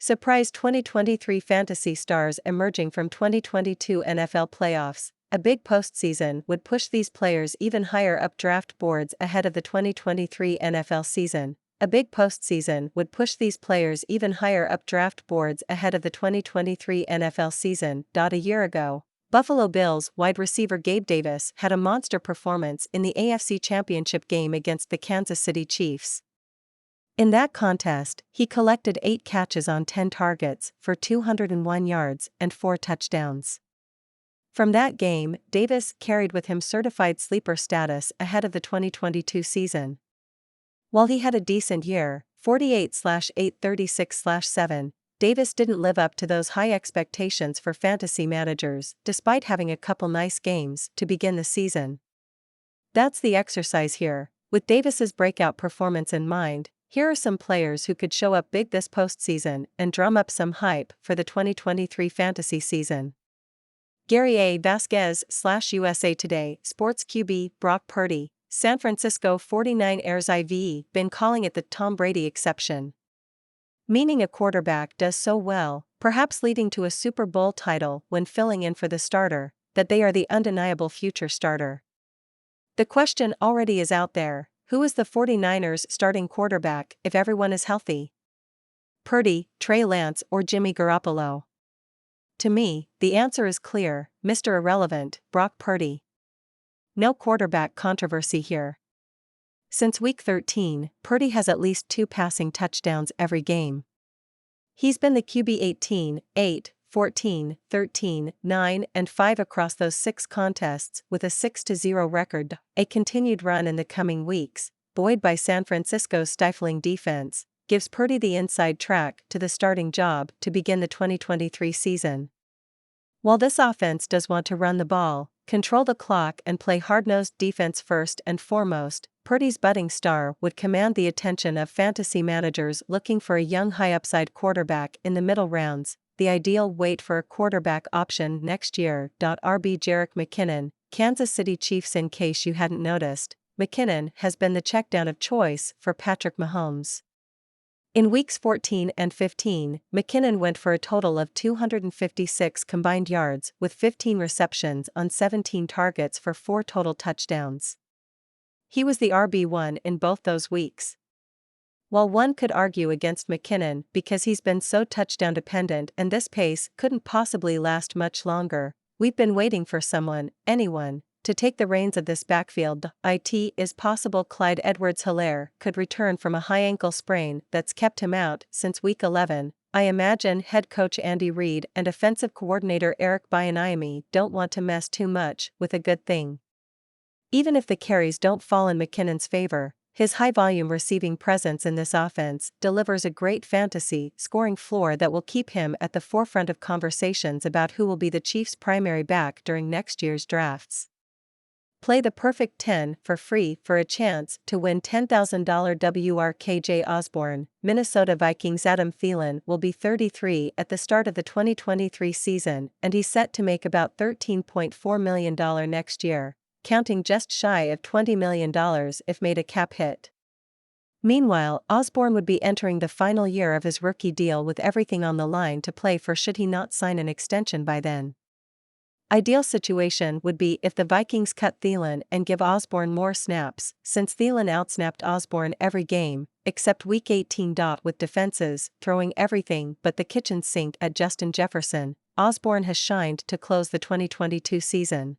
Surprise 2023 fantasy stars emerging from 2022 NFL playoffs. A big postseason would push these players even higher up draft boards ahead of the 2023 NFL season. A big postseason would push these players even higher up draft boards ahead of the 2023 NFL season. A year ago, Buffalo Bills wide receiver Gabe Davis had a monster performance in the AFC Championship game against the Kansas City Chiefs. In that contest, he collected 8 catches on 10 targets for 201 yards and 4 touchdowns. From that game, Davis carried with him certified sleeper status ahead of the 2022 season. While he had a decent year, 48/8 36/7, Davis didn't live up to those high expectations for fantasy managers, despite having a couple nice games to begin the season. That's the exercise here. With Davis's breakout performance in mind, here are some players who could show up big this postseason and drum up some hype for the 2023 fantasy season. Gary A. Vasquez / USA Today Sports QB Brock Purdy, San Francisco 49ers IV been calling it the Tom Brady exception. Meaning a quarterback does so well, perhaps leading to a Super Bowl title when filling in for the starter, that they are the undeniable future starter. The question already is out there. Who is the 49ers starting quarterback if everyone is healthy? Purdy, Trey Lance or Jimmy Garoppolo? To me, the answer is clear, Mr. Irrelevant, Brock Purdy. No quarterback controversy here. Since week 13, Purdy has at least 2 passing touchdowns every game. He's been the QB 18, 8, 14, 13, 9 and 5 across those 6 contests with a 6-0 record. A continued run in the coming weeks, buoyed by San Francisco's stifling defense, gives Purdy the inside track to the starting job to begin the 2023 season. While this offense does want to run the ball, control the clock and play hard-nosed defense first and foremost, Purdy's budding star would command the attention of fantasy managers looking for a young high-upside quarterback in the middle rounds. The ideal wait for a quarterback option next year. RB Jerick McKinnon, Kansas City Chiefs. In case you hadn't noticed, McKinnon has been the checkdown of choice for Patrick Mahomes. In weeks 14 and 15, McKinnon went for a total of 256 combined yards with 15 receptions on 17 targets for 4 total touchdowns. He was the RB1 in both those weeks. While one could argue against McKinnon because he's been so touchdown dependent and this pace couldn't possibly last much longer, we've been waiting for anyone, to take the reins of this backfield. It is possible Clyde Edwards-Helaire could return from a high ankle sprain that's kept him out since week 11. I imagine head coach Andy Reid and offensive coordinator Eric Bieniemy don't want to mess too much with a good thing. Even if the carries don't fall in McKinnon's favor, his high-volume receiving presence in this offense delivers a great fantasy scoring floor that will keep him at the forefront of conversations about who will be the Chiefs' primary back during next year's drafts. Play the perfect 10 for free for a chance to win $10,000 WRKJ Osborne. Minnesota Vikings Adam Thielen will be 33 at the start of the 2023 season and he's set to make about $13.4 million next year, counting just shy of $20 million if made a cap hit. Meanwhile, Osborne would be entering the final year of his rookie deal with everything on the line to play for should he not sign an extension by then. Ideal situation would be if the Vikings cut Thielen and give Osborne more snaps, since Thielen outsnapped Osborne every game, except week 18. With defenses throwing everything but the kitchen sink at Justin Jefferson, Osborne has shined to close the 2022 season.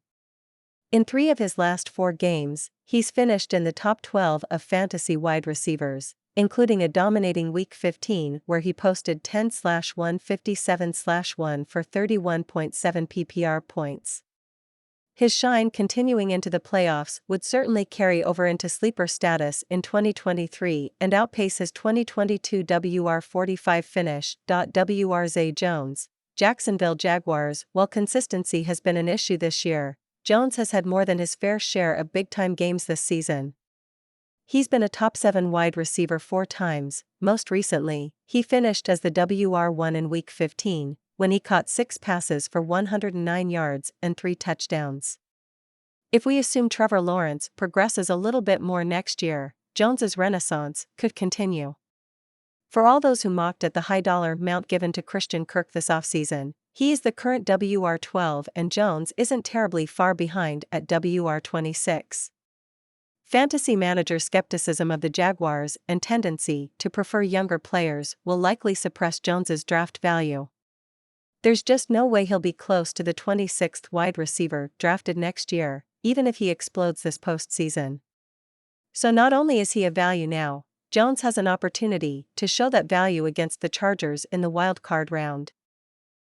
In 3 of his last 4 games, he's finished in the top 12 of fantasy wide receivers, including a dominating week 15 where he posted 10/157/1 for 31.7 PPR points. His shine continuing into the playoffs would certainly carry over into sleeper status in 2023 and outpace his 2022 WR45 finish. Zay Jones, Jacksonville Jaguars. While consistency has been an issue this year, Jones has had more than his fair share of big-time games this season. He's been a top 7 wide receiver 4 times. Most recently, he finished as the WR1 in week 15, when he caught 6 passes for 109 yards and 3 touchdowns. If we assume Trevor Lawrence progresses a little bit more next year, Jones's renaissance could continue. For all those who mocked at the high dollar amount given to Christian Kirk this offseason, he is the current WR12 and Jones isn't terribly far behind at WR26. Fantasy manager skepticism of the Jaguars and tendency to prefer younger players will likely suppress Jones's draft value. There's just no way he'll be close to the 26th wide receiver drafted next year, even if he explodes this postseason. So not only is he a value now, Jones has an opportunity to show that value against the Chargers in the wild card round.